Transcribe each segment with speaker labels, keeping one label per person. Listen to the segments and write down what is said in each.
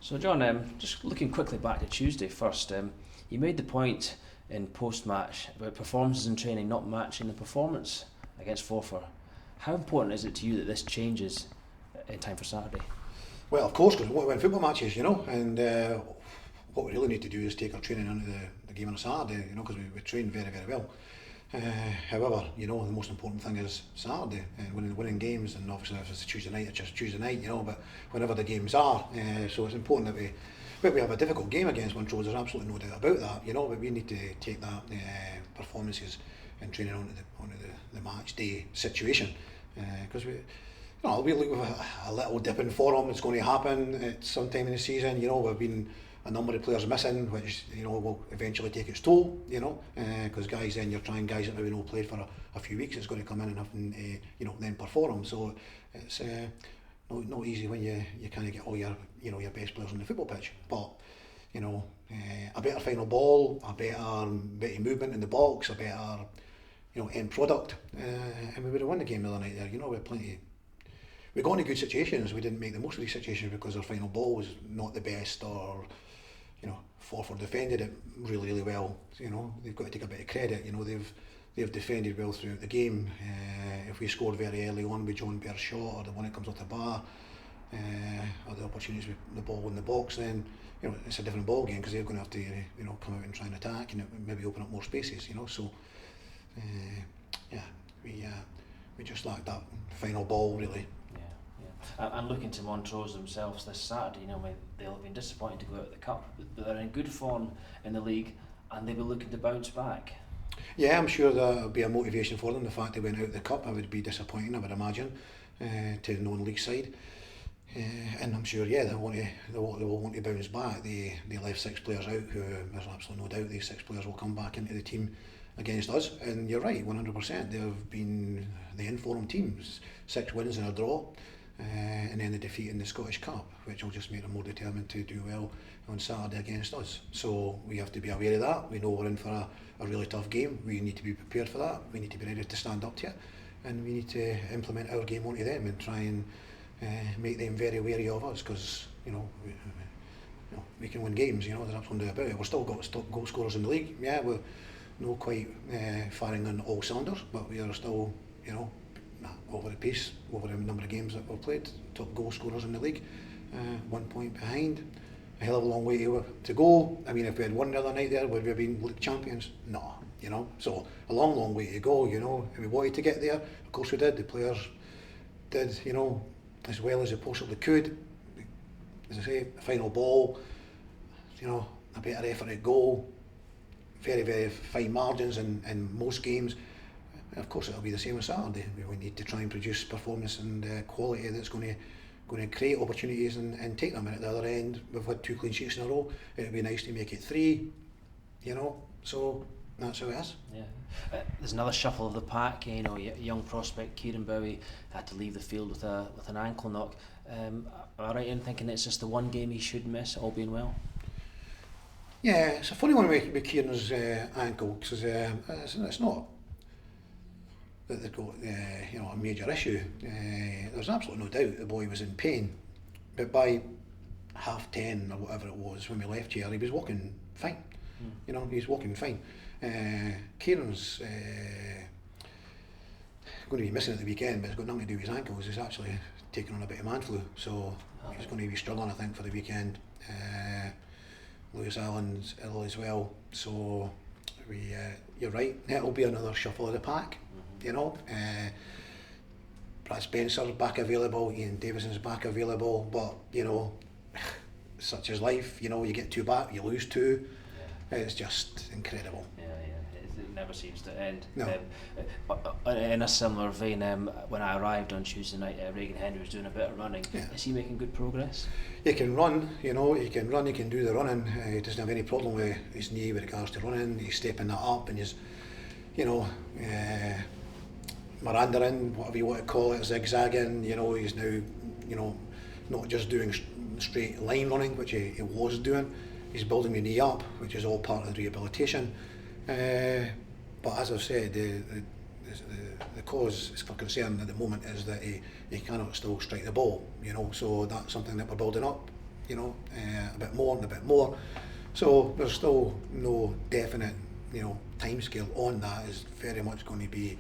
Speaker 1: So John, just looking quickly back to Tuesday first, you made the point in post-match about performances in training not matching the performance against Forfar. How important is it to you that this changes in time for Saturday?
Speaker 2: Well, of course, because we want to win football matches, and what we really need to do is take our training into the game on a Saturday, because we train very, very well. However, the most important thing is Saturday and winning games, and obviously if it's a Tuesday night, it's just Tuesday night, but whenever the games are, so it's important that we have a difficult game against Montrose, there's absolutely no doubt about that, but we need to take that performances and training onto the match day situation, because we look with a little dip in form. It's going to happen at some time in the season. We've been a number of players missing, which will eventually take its toll. Because guys, then you're trying guys that maybe not played for a few weeks. It's going to come in and have then perform. So it's not easy when you kind of get all your your best players on the football pitch. But a better final ball, a better movement in the box, a better end product, and we would have won the game the other night there. We had plenty. We got into good situations. We didn't make the most of these situations because our final ball was not the best, or Forfar defended it really, really well. They've got to take a bit of credit. They've defended well throughout the game. If we scored very early on with John Bear's shot, or the one that comes off the bar, or the opportunities with the ball in the box, then it's a different ball game, because they're going to have to come out and try and attack and maybe open up more spaces. So we just lacked that final ball really.
Speaker 1: And looking to Montrose themselves this Saturday, they'll have been disappointed to go out of the cup, but they're in good form in the league, and they'll be looking to bounce back.
Speaker 2: Yeah, I'm sure that'll be a motivation for them. The fact they went out of the cup, I would be disappointing, I would imagine, to the non-league side. And I'm sure, they will want to bounce back. They left 6 players out, who there's absolutely no doubt these 6 players will come back into the team against us. And you're right, 100%. They have been the informed teams, 6 wins and a draw. And then the defeat in the Scottish Cup, which will just make them more determined to do well on Saturday against us. So we have to be aware of that. We know we're in for a really tough game. We need to be prepared for that. We need to be ready to stand up to it, and we need to implement our game onto them and try and make them very wary of us, because we can win games. There's absolutely no doubt about it. We've still got goal scorers in the league. Yeah, we're not quite firing on all cylinders, but we are still over the pace, over the number of games that we've played, top goal scorers in the league, 1 point behind, a hell of a long way to go. I mean, if we had won the other night there, would we have been league champions? No, so a long way to go, and we wanted to get there, of course we did. The players did, as well as they possibly could. As I say, final ball, a better effort at goal, very, very fine margins in most games. Of course, it'll be the same on Saturday. We need to try and produce performance and quality that's going to create opportunities and take them. And at the other end, we've had 2 clean sheets in a row. It'd be nice to make it 3. So that's how it is.
Speaker 1: Yeah. There's another shuffle of the pack. Young prospect Keaton Bowie had to leave the field with an ankle knock. Am I right in thinking it's just the one game he should miss, all being well?
Speaker 2: Yeah, it's a funny one with Kieran's ankle, because it's not that they've got a major issue. There's absolutely no doubt the boy was in pain, but by 10:30 or whatever it was when we left here, he was walking fine. He's walking fine. Kieran's going to be missing at the weekend, but it's got nothing to do with his ankles. He's actually taking on a bit of man flu, so he's going to be struggling, I think, for the weekend. Lewis Allen's ill as well, so you're right, it'll be another shuffle of the pack. Brad Spencer's back available, Ian Davison's back available, but such is life. You get 2 back, you lose 2. It's just incredible.
Speaker 1: It never seems to end.
Speaker 2: No.
Speaker 1: In a similar vein, when I arrived on Tuesday night, Regan Henry was doing a bit of running.
Speaker 2: Yeah.
Speaker 1: Is he making good progress?
Speaker 2: He can run, he can do the running. He doesn't have any problem with his knee with regards to running. He's stepping that up, and he's, Miranda in, whatever you want to call it, zigzagging. He's now, not just doing straight line running, which he was doing. He's building the knee up, which is all part of the rehabilitation. But as I've said, the cause for concern at the moment is that he cannot still strike the ball. So that's something that we're building up. you know, a bit more and a bit more. So there's still no definite, you know, time scale on that. It's very much going to be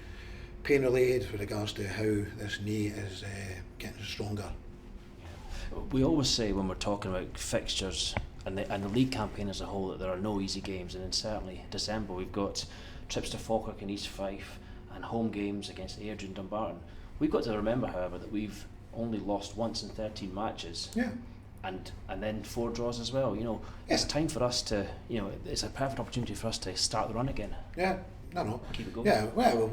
Speaker 2: pain related with regards to how this knee is getting stronger.
Speaker 1: We always say when we're talking about fixtures and the league campaign as a whole that there are no easy games, and then certainly December we've got trips to Falkirk and East Fife and home games against Airdrie and Dumbarton. We've got to remember, however, that we've only lost once in 13 matches.
Speaker 2: Yeah.
Speaker 1: And then 4 draws as well. You know, it's time for us to, you know, it's a perfect opportunity for us to start the run again.
Speaker 2: Yeah, no.
Speaker 1: Keep it going.
Speaker 2: Yeah, well,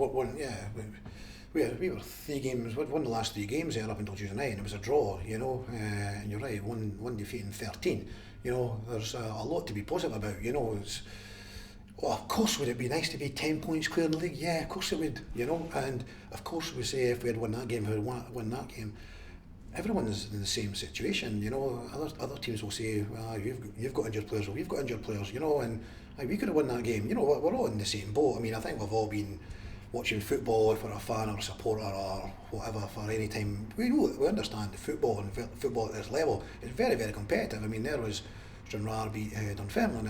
Speaker 2: we were 3 games, won the last 3 games there up until Tuesday night, and it was a draw, you know, and you're right, one defeat in 13. You know, there's a lot to be positive about, you know. Well, of course would it be nice to be 10 points clear in the league? Yeah, of course it would, you know, and of course we say if we had won that game, we would won that game. Everyone's in the same situation, you know. Other teams will say, well, you've got injured players, or we've got injured players, you know, and we could have won that game. You know, we're all in the same boat. I mean, I think we've all been watching football for a fan or a supporter or whatever for any time. We understand the football, and football at this level is very, very competitive. I mean, there was Stranraer beat Dunfermline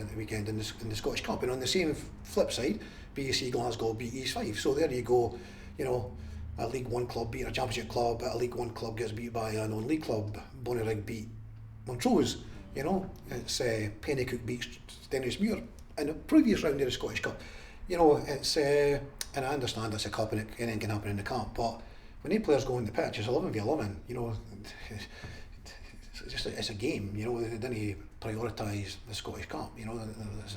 Speaker 2: at the weekend in the Scottish Cup, and on the same flip side, BSC Glasgow beat East Fife. So there you go, you know. A League One club beat a Championship club, a League One club gets beat by a non-league club. Bonnyrigg beat Montrose, you know. It's Pennycook beats Stenhousemuir in the previous round of the Scottish Cup. You know, it's and I understand it's a cup and anything can happen in the cup, but when 8 players go on the pitch, it's 11v11. You know, it's a game. You know, they didn't prioritise the Scottish Cup. You know,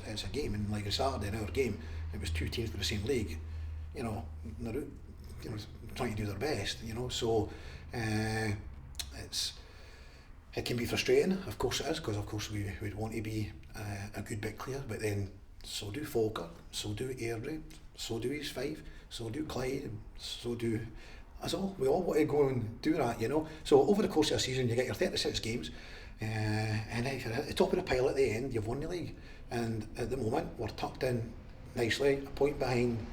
Speaker 2: it's a game, and like a Saturday, an hour game, it was 2 teams for the same league. You know, trying to do their best, you know, so it can be frustrating, of course it is, because of course we would want to be a good bit clear, but then so do Falkirk, so do Airdrie, so do East Fife, so do Clyde, so do us all. We all want to go and do that, you know. So over the course of a season you get your 36 games, and if you're at the top of the pile at the end, you've won the league, and at the moment we're tucked in nicely, a point behind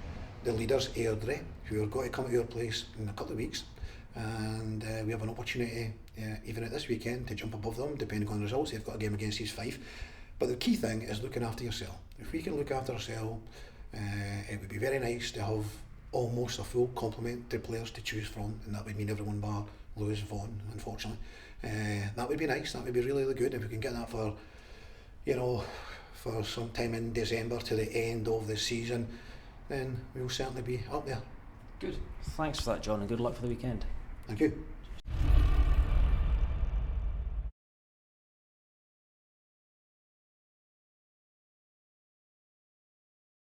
Speaker 2: the leaders, Airdrie, who are going to come to our place in a couple of weeks, and we have an opportunity, even at this weekend, to jump above them, depending on the results. They've got a game against East Fife, but the key thing is looking after yourself. If we can look after ourselves, it would be very nice to have almost a full complement of players to choose from, and that would mean everyone bar Lewis Vaughan, unfortunately. That would be nice. That would be really, really good if we can get that for, you know, for some time in December to the end of the season. Then we will certainly be up there.
Speaker 1: Good. Thanks for that, John, and good luck for the weekend.
Speaker 2: Thank you.